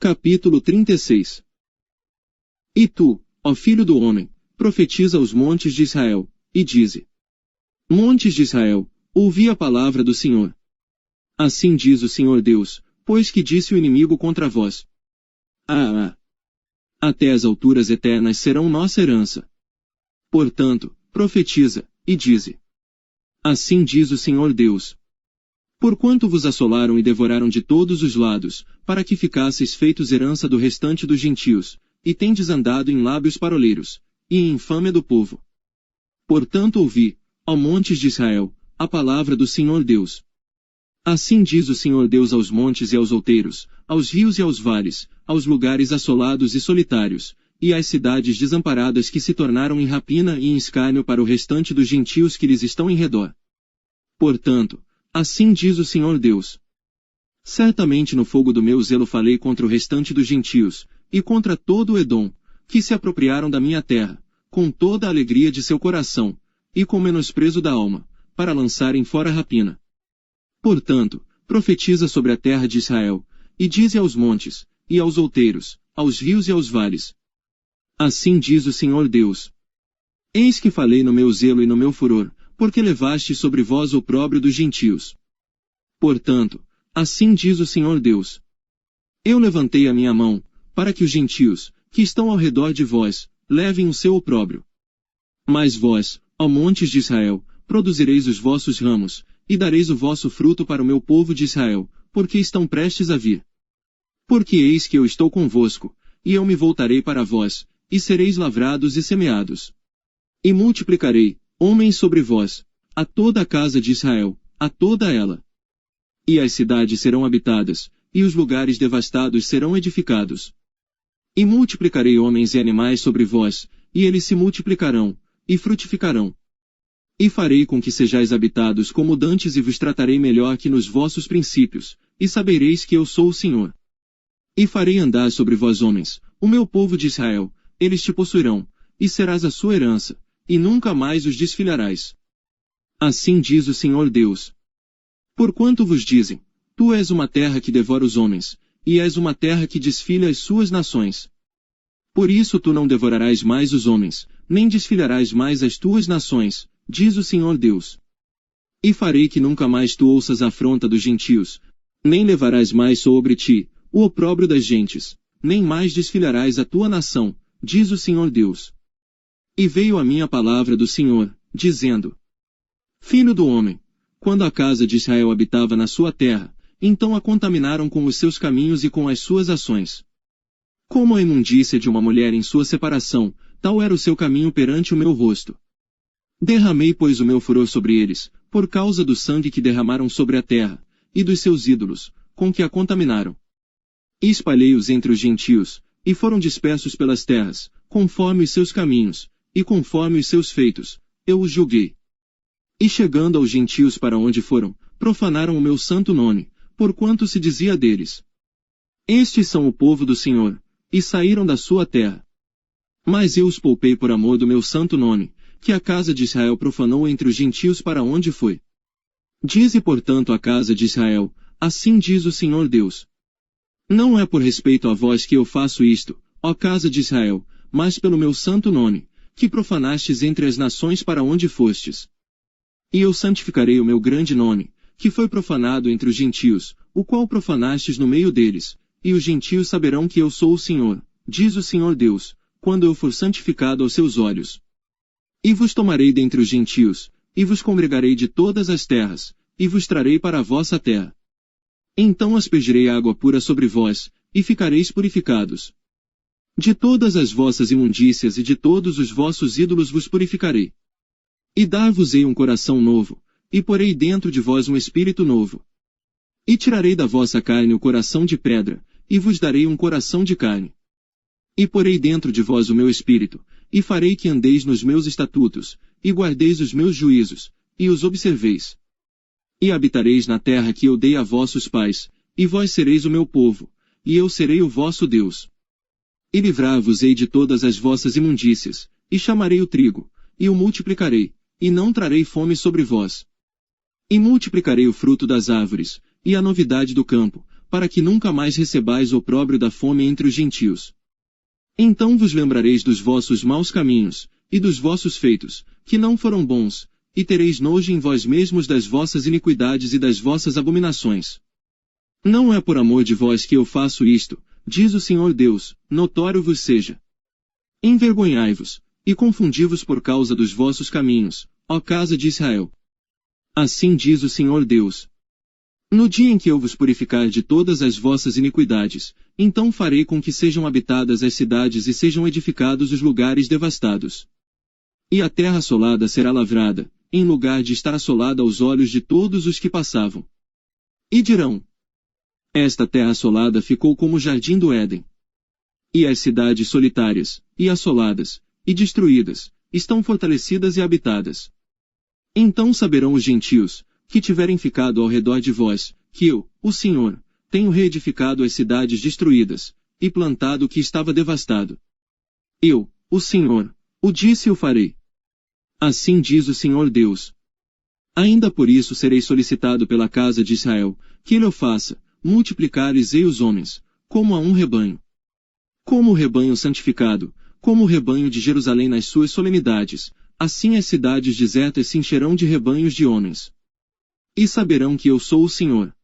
Capítulo 36. E tu, ó filho do homem, profetiza aos montes de Israel, e dize: Montes de Israel, ouvi a palavra do Senhor. Assim diz o Senhor Deus, pois que disse o inimigo contra vós: até as alturas eternas serão nossa herança. Portanto, profetiza, e dize: Assim diz o Senhor Deus. Porquanto vos assolaram e devoraram de todos os lados, para que ficasseis feitos herança do restante dos gentios, e tendes andado em lábios paroleiros, e em infâmia do povo. Portanto ouvi, ó montes de Israel, a palavra do Senhor Deus. Assim diz o Senhor Deus aos montes e aos outeiros, aos rios e aos vales, aos lugares assolados e solitários, e às cidades desamparadas que se tornaram em rapina e em escárnio para o restante dos gentios que lhes estão em redor. Portanto, assim diz o Senhor Deus: Certamente no fogo do meu zelo falei contra o restante dos gentios, e contra todo o Edom, que se apropriaram da minha terra, com toda a alegria de seu coração, e com menosprezo da alma, para lançarem fora a rapina. Portanto, profetiza sobre a terra de Israel, e dize aos montes, e aos outeiros, aos rios e aos vales: Assim diz o Senhor Deus: Eis que falei no meu zelo e no meu furor, porque levaste sobre vós o opróbrio dos gentios. Portanto, assim diz o Senhor Deus: Eu levantei a minha mão, para que os gentios, que estão ao redor de vós, levem o seu opróbrio. Mas vós, ó montes de Israel, produzireis os vossos ramos, e dareis o vosso fruto para o meu povo de Israel, porque estão prestes a vir. Porque eis que eu estou convosco, e eu me voltarei para vós, e sereis lavrados e semeados. E multiplicarei, homens sobre vós, a toda a casa de Israel, a toda ela. E as cidades serão habitadas, e os lugares devastados serão edificados. E multiplicarei homens e animais sobre vós, e eles se multiplicarão, e frutificarão. E farei com que sejais habitados como dantes e vos tratarei melhor que nos vossos princípios, e sabereis que eu sou o Senhor. E farei andar sobre vós homens, o meu povo de Israel, eles te possuirão, e serás a sua herança, e nunca mais os desfilharás. Assim diz o Senhor Deus. Porquanto vos dizem: Tu és uma terra que devora os homens, e és uma terra que desfilha as suas nações. Por isso tu não devorarás mais os homens, nem desfilharás mais as tuas nações, diz o Senhor Deus. E farei que nunca mais tu ouças a afronta dos gentios, nem levarás mais sobre ti o opróbrio das gentes, nem mais desfilharás a tua nação, diz o Senhor Deus. E veio a mim a palavra do Senhor, dizendo: Filho do homem, quando a casa de Israel habitava na sua terra, então a contaminaram com os seus caminhos e com as suas ações. Como a imundícia de uma mulher em sua separação, tal era o seu caminho perante o meu rosto. Derramei, pois, o meu furor sobre eles, por causa do sangue que derramaram sobre a terra, e dos seus ídolos, com que a contaminaram. E espalhei-os entre os gentios, e foram dispersos pelas terras, conforme os seus caminhos, e conforme os seus feitos, eu os julguei. E chegando aos gentios para onde foram, profanaram o meu santo nome, porquanto se dizia deles: Estes são o povo do Senhor, e saíram da sua terra. Mas eu os poupei por amor do meu santo nome, que a casa de Israel profanou entre os gentios para onde foi. Dize, portanto, a casa de Israel: Assim diz o Senhor Deus. Não é por respeito a vós que eu faço isto, ó casa de Israel, mas pelo meu santo nome, que profanastes entre as nações para onde fostes. E eu santificarei o meu grande nome, que foi profanado entre os gentios, o qual profanastes no meio deles, e os gentios saberão que eu sou o Senhor, diz o Senhor Deus, quando eu for santificado aos seus olhos. E vos tomarei dentre os gentios, e vos congregarei de todas as terras, e vos trarei para a vossa terra. Então aspergirei água pura sobre vós, e ficareis purificados. De todas as vossas imundícias e de todos os vossos ídolos vos purificarei. E dar-vos-ei um coração novo, e porei dentro de vós um espírito novo. E tirarei da vossa carne o coração de pedra, e vos darei um coração de carne. E porei dentro de vós o meu espírito, e farei que andeis nos meus estatutos, e guardeis os meus juízos, e os observeis. E habitareis na terra que eu dei a vossos pais, e vós sereis o meu povo, e eu serei o vosso Deus. E livrar-vos-ei de todas as vossas imundícias, e chamarei o trigo, e o multiplicarei, e não trarei fome sobre vós. E multiplicarei o fruto das árvores, e a novidade do campo, para que nunca mais recebais opróbrio da fome entre os gentios. Então vos lembrareis dos vossos maus caminhos, e dos vossos feitos, que não foram bons, e tereis nojo em vós mesmos das vossas iniquidades e das vossas abominações. Não é por amor de vós que eu faço isto, diz o Senhor Deus, notório vos seja. Envergonhai-vos, e confundi-vos por causa dos vossos caminhos, ó casa de Israel. Assim diz o Senhor Deus. No dia em que eu vos purificar de todas as vossas iniquidades, então farei com que sejam habitadas as cidades e sejam edificados os lugares devastados. E a terra assolada será lavrada, em lugar de estar assolada aos olhos de todos os que passavam. E dirão: esta terra assolada ficou como o jardim do Éden. E as cidades solitárias, e assoladas, e destruídas, estão fortalecidas e habitadas. Então saberão os gentios, que tiverem ficado ao redor de vós, que eu, o Senhor, tenho reedificado as cidades destruídas, e plantado o que estava devastado. Eu, o Senhor, o disse e o farei. Assim diz o Senhor Deus. Ainda por isso serei solicitado pela casa de Israel, que ele o faça, multiplicar-lhes-ei os homens, como a um rebanho. Como o rebanho santificado, como o rebanho de Jerusalém nas suas solenidades, assim as cidades desertas se encherão de rebanhos de homens. E saberão que eu sou o Senhor.